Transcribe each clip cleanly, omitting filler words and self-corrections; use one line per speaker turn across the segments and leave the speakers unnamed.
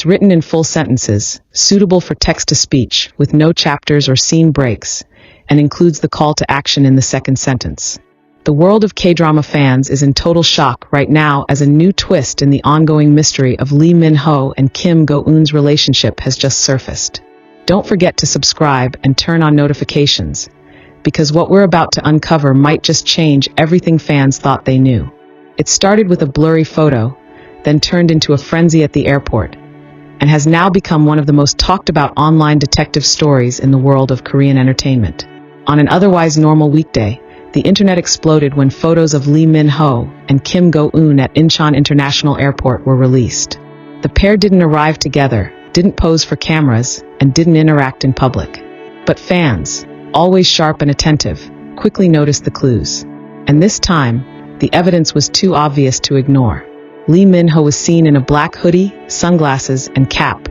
It's written in full sentences, suitable for text-to-speech, with no chapters or scene breaks, and includes the call to action in the second sentence. The world of K-drama fans is in total shock right now as a new twist in the ongoing mystery of Lee Min-ho and Kim Go-eun's relationship has just surfaced. Don't forget to subscribe and turn on notifications, because what we're about to uncover might just change everything fans thought they knew. It started with a blurry photo, then turned into a frenzy at the airport, and has now become one of the most talked about online detective stories in the world of Korean entertainment. On an otherwise normal weekday, the internet exploded when photos of Lee Min-ho and Kim Go-eun at Incheon International Airport were released. The pair didn't arrive together, didn't pose for cameras, and didn't interact in public. But fans, always sharp and attentive, quickly noticed the clues. And this time, the evidence was too obvious to ignore. Lee Min-ho was seen in a black hoodie, sunglasses, and cap,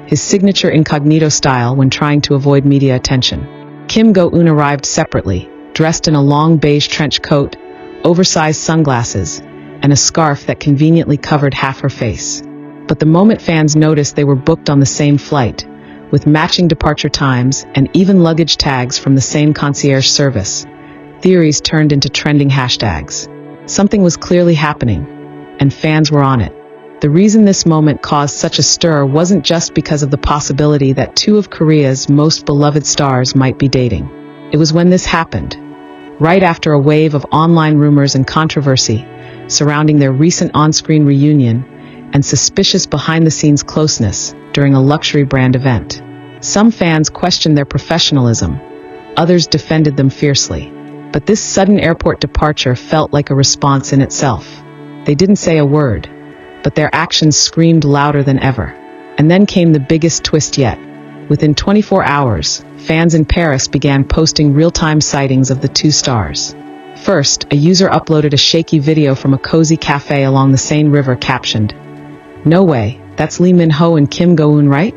his signature incognito style when trying to avoid media attention. Kim Go-eun arrived separately, dressed in a long beige trench coat, oversized sunglasses, and a scarf that conveniently covered half her face. But the moment fans noticed they were booked on the same flight, with matching departure times and even luggage tags from the same concierge service, theories turned into trending hashtags. Something was clearly happening, and fans were on it. The reason this moment caused such a stir wasn't just because of the possibility that two of Korea's most beloved stars might be dating. It was when this happened, right after a wave of online rumors and controversy surrounding their recent on-screen reunion and suspicious behind-the-scenes closeness during a luxury brand event. Some fans questioned their professionalism, others defended them fiercely. But this sudden airport departure felt like a response in itself. They didn't say a word, but their actions screamed louder than ever. And then came the biggest twist yet. Within 24 hours, fans in Paris began posting real-time sightings of the two stars. First, a user uploaded a shaky video from a cozy cafe along the Seine River captioned, "No way, that's Lee Min-ho and Kim Go-eun, right?"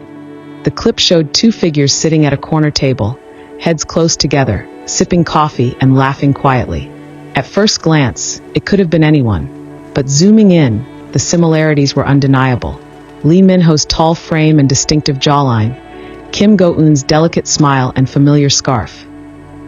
The clip showed two figures sitting at a corner table, heads close together, sipping coffee and laughing quietly. At first glance, it could have been anyone, but zooming in, the similarities were undeniable. Lee Min-ho's tall frame and distinctive jawline, Kim Go-eun's delicate smile and familiar scarf.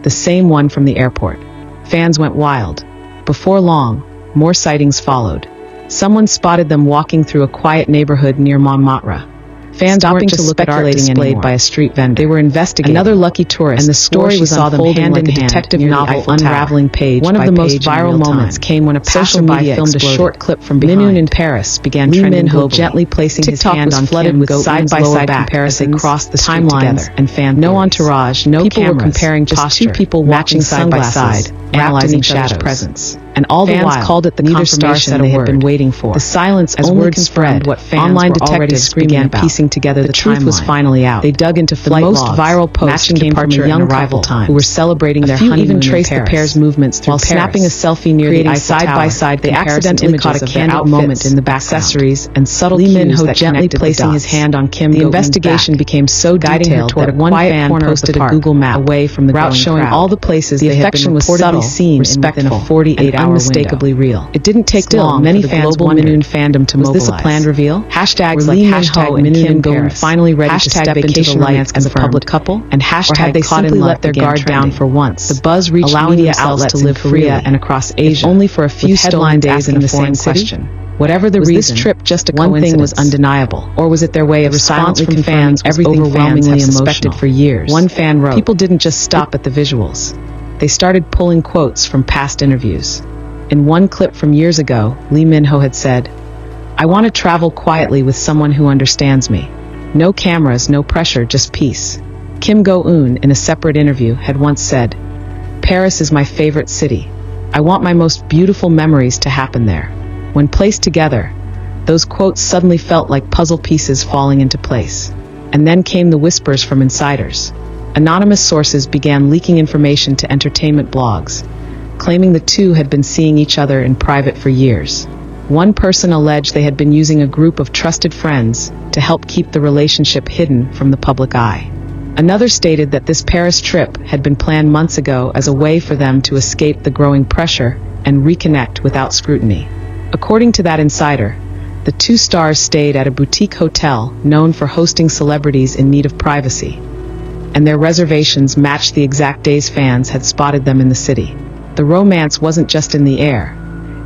The same one from the airport. Fans went wild. Before long, more sightings followed. Someone spotted them walking through a quiet neighborhood near Montmartre. Fans weren't just speculating displayed by a street vendor. They were investigating. Another lucky tourist, and the story was unfolding hand in hand, detective novel unraveling page. One of the most viral moments came when a passerby filmed a short clip from behind. Min-ho in Paris began trending globally, gently placing his hand on flooded with side-by-side comparisons as they crossed the timelines and fan. No entourage, no cameras. People were comparing just two people watching side by side, analyzing each other's presence. And all the while, called it the confirmation they had been waiting for. The silence as word spread what fans online detectives began piecing together the truth was finally out. They dug into flight logs. The most viral post came from a young couple who were celebrating their honeymoon even traced in Paris. The pair's movements through while Paris, snapping a selfie near the Eiffel Tower. Side-by-side they accidentally caught a candid moment in the background. Accessories and subtle Lee Min-ho gently placing his hand on Kim. The investigation became so detailed that one fan posted a Google map away from the route showing all the places they had been reportedly seen within a 48-hour unmistakably real. It didn't take long. Many fans wanted Min-ho fandom to mobilize. Was this a planned reveal? Hashtags like hashtag and Kim Go-eun finally ready to step into the light as a public couple, and hashtag they simply let their guard down for once. The buzz reached allowing media outlets to live Korea and across Asia, only for a few stolen days in the same question. Whatever the reason, was this trip just a coincidence? One thing was undeniable, or was it their way of silently from fans everything fans have suspected for years? One fan wrote, "People didn't just stop at the visuals. They started pulling quotes from past interviews." In one clip from years ago, Lee Min-ho had said, "I want to travel quietly with someone who understands me. No cameras, no pressure, just peace." Kim Go-eun, in a separate interview, had once said, "Paris is my favorite city. I want my most beautiful memories to happen there." When placed together, those quotes suddenly felt like puzzle pieces falling into place. And then came the whispers from insiders. Anonymous sources began leaking information to entertainment blogs, claiming the two had been seeing each other in private for years. One person alleged they had been using a group of trusted friends to help keep the relationship hidden from the public eye. Another stated that this Paris trip had been planned months ago as a way for them to escape the growing pressure and reconnect without scrutiny. According to that insider, The two stars stayed at a boutique hotel known for hosting celebrities in need of privacy, and their reservations matched the exact days fans had spotted them in the city. The romance wasn't just in the air.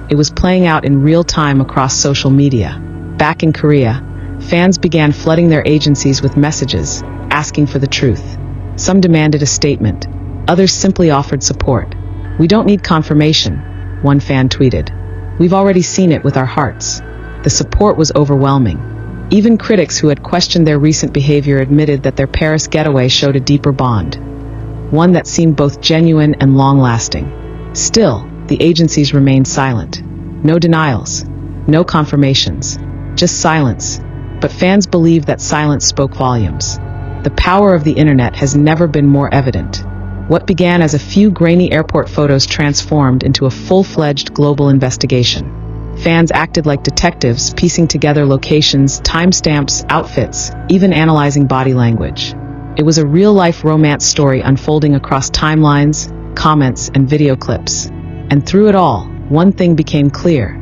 It was playing out in real time across social media. Back in Korea, fans began flooding their agencies with messages, asking for the truth. Some demanded a statement. Others simply offered support. "We don't need confirmation," one fan tweeted. "We've already seen it with our hearts." The support was overwhelming. Even critics who had questioned their recent behavior admitted that their Paris getaway showed a deeper bond, one that seemed both genuine and long-lasting. Still, the agencies remained silent. No denials, no confirmations, just silence. But fans believe that silence spoke volumes. The power of the internet has never been more evident. What began as a few grainy airport photos transformed into a full-fledged global investigation. Fans acted like detectives, piecing together locations, timestamps, outfits, even analyzing body language. It was a real-life romance story unfolding across timelines, comments, and video clips. And through it all, one thing became clear.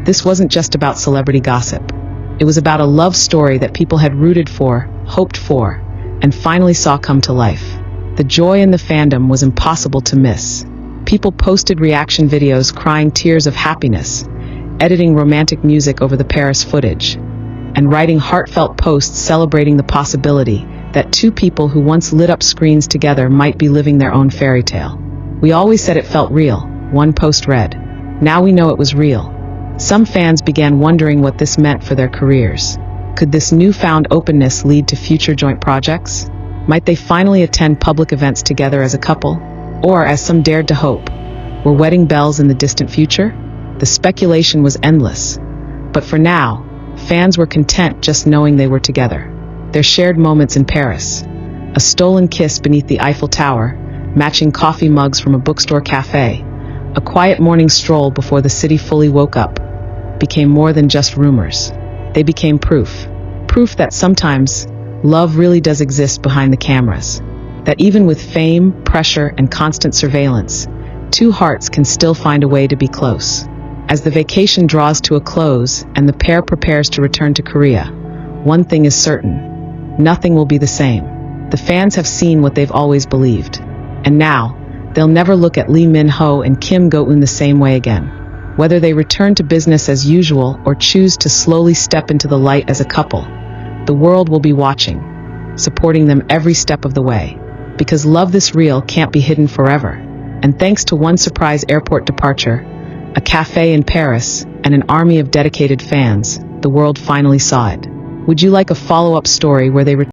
This wasn't just about celebrity gossip. It was about a love story that people had rooted for, hoped for, and finally saw come to life. The joy in the fandom was impossible to miss. People posted reaction videos crying tears of happiness, editing romantic music over the Paris footage, and writing heartfelt posts celebrating the possibility that two people who once lit up screens together might be living their own fairy tale. "We always said it felt real," one post read. "Now we know it was real." Some fans began wondering what this meant for their careers. Could this newfound openness lead to future joint projects? Might they finally attend public events together as a couple? Or, as some dared to hope, were wedding bells in the distant future? The speculation was endless. But for now, fans were content just knowing they were together. Their shared moments in Paris, a stolen kiss beneath the Eiffel Tower, matching coffee mugs from a bookstore cafe, a quiet morning stroll before the city fully woke up, became more than just rumors. They became proof. Proof that sometimes love really does exist behind the cameras. That even with fame, pressure, and constant surveillance, two hearts can still find a way to be close. As the vacation draws to a close and the pair prepares to return to Korea, one thing is certain: nothing will be the same. The fans have seen what they've always believed. And now, they'll never look at Lee Min-ho and Kim Go-eun the same way again. Whether they return to business as usual or choose to slowly step into the light as a couple, the world will be watching, supporting them every step of the way. Because love this real can't be hidden forever. And thanks to one surprise airport departure, a cafe in Paris, and an army of dedicated fans, the world finally saw it. Would you like a follow-up story where they